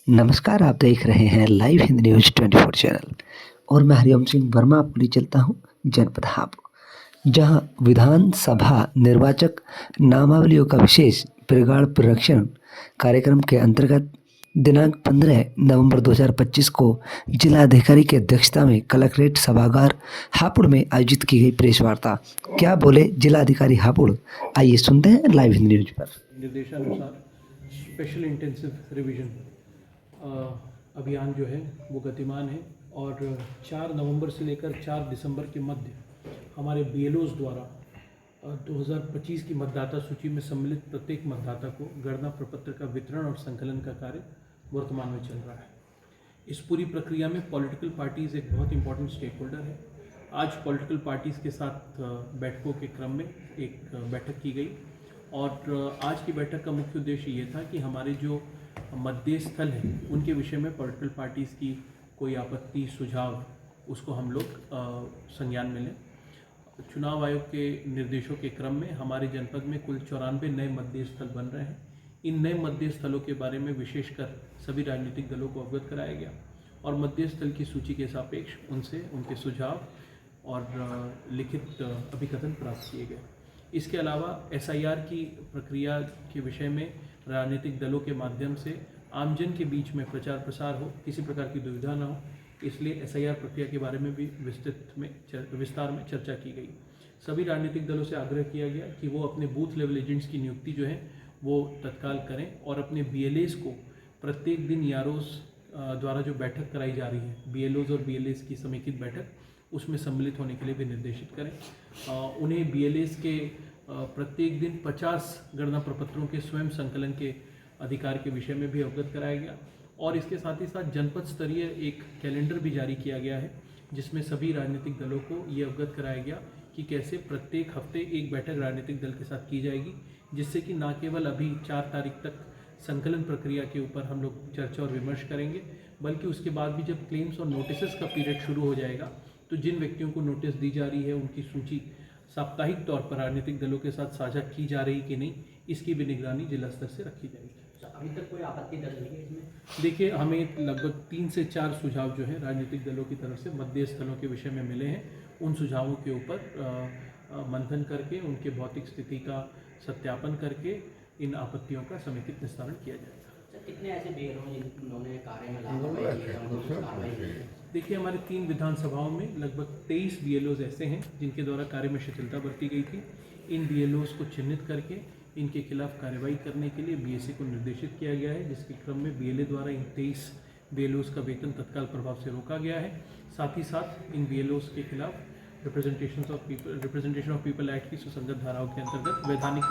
नमस्कार, आप देख रहे हैं लाइव हिंद न्यूज़ 24 चैनल और मैं हरिओम सिंह वर्मा आपको ले चलता हूं जनपद हापुड़, जहां विधानसभा निर्वाचक नामावलियों का विशेष प्रगाढ़ परीक्षण कार्यक्रम के अंतर्गत दिनांक 15 नवंबर 2025 को जिलाधिकारी की अध्यक्षता में कलेक्ट्रेट सभागार हापुड़ में आयोजित की गई प्रेस वार्ता। क्या बोले जिलाधिकारी हापुड़, आइए सुनते हैं लाइव हिंद न्यूज़ पर। निर्देशानुसार स्पेशल इंटेंसिव रिवीजन अभियान जो है वो गतिमान है और 4 नवंबर से लेकर 4 दिसंबर के मध्य हमारे बीएलओज़ द्वारा 2025 की मतदाता सूची में सम्मिलित प्रत्येक मतदाता को गणना प्रपत्र का वितरण और संकलन का कार्य वर्तमान में चल रहा है। इस पूरी प्रक्रिया में पॉलिटिकल पार्टीज़ एक बहुत इंपॉर्टेंट स्टेक होल्डर है। आज पॉलिटिकल पार्टीज़ के साथ बैठकों के क्रम में एक बैठक की गई और आज की बैठक का मुख्य उद्देश्य ये था कि हमारे जो मतदेय स्थल हैं उनके विषय में पॉलिटिकल पार्टीज़ की कोई आपत्ति सुझाव उसको हम लोग संज्ञान में लें। चुनाव आयोग के निर्देशों के क्रम में हमारे जनपद में कुल 94 नए मतदेय स्थल बन रहे हैं। इन नए मतदेय स्थलों के बारे में विशेषकर सभी राजनीतिक दलों को अवगत कराया गया और मतदेय स्थल की सूची के सापेक्ष उनसे उनके सुझाव और लिखित अभिकथन प्राप्त किए गए। इसके अलावा एसआईआर की प्रक्रिया के विषय में राजनीतिक दलों के माध्यम से आमजन के बीच में प्रचार प्रसार हो, किसी प्रकार की दुविधा न हो, इसलिए एसआईआर प्रक्रिया के बारे में भी विस्तार में चर्चा की गई। सभी राजनीतिक दलों से आग्रह किया गया कि वो अपने बूथ लेवल एजेंट्स की नियुक्ति जो है वो तत्काल करें और अपने बीएलएस को प्रत्येक दिन यारोस द्वारा जो बैठक कराई जा रही है, बीएलओज और बीएलएस की समेकित बैठक, उसमें सम्मिलित होने के लिए भी निर्देशित करें। उन्हें बीएलएस के प्रत्येक दिन 50 गणना प्रपत्रों के स्वयं संकलन के अधिकार के विषय में भी अवगत कराया गया और इसके साथ ही साथ जनपद स्तरीय एक कैलेंडर भी जारी किया गया है जिसमें सभी राजनीतिक दलों को ये अवगत कराया गया कि कैसे प्रत्येक हफ्ते एक बैठक राजनीतिक दल के साथ की जाएगी, जिससे कि न केवल अभी 4 तारीख तक संकलन प्रक्रिया के ऊपर हम लोग चर्चा और विमर्श करेंगे, बल्कि उसके बाद भी जब क्लेम्स और नोटिस का पीरियड शुरू हो जाएगा तो जिन व्यक्तियों को नोटिस दी जा रही है उनकी सूची साप्ताहिक तौर पर राजनीतिक दलों के साथ साझा की जा रही कि नहीं, इसकी भी निगरानी जिला स्तर से रखी जाएगी। अभी तक कोई आपत्ति दर्ज नहीं है इसमें? देखिए, हमें लगभग 3 से 4 सुझाव जो है राजनीतिक दलों की तरफ से मतदेय स्थलों के विषय में मिले हैं। उन सुझावों के ऊपर मंथन करके उनके भौतिक स्थिति का सत्यापन करके इन आपत्तियों का समेकित निस्तारण किया जाएगा। कितने ऐसे बीएलओ जिन्होंने कार्य में लापरवाही की? देखिए, हमारे 3 विधानसभाओं में लगभग 23 बीएलओज ऐसे हैं जिनके द्वारा कार्य में शिथिलता बरती गई थी। इन बीएलओज को चिन्हित करके इनके खिलाफ कार्रवाई करने के लिए बीएसए को निर्देशित किया गया है, जिसके क्रम में बीएलए द्वारा इन 23 बीएलओज का वेतन तत्काल प्रभाव से रोका गया है। साथ ही साथ इन बीएलओज के खिलाफ रिप्रेजेंटेशन ऑफ पीपल एक्ट की सुसंगत धाराओं के अंतर्गत वैधानिक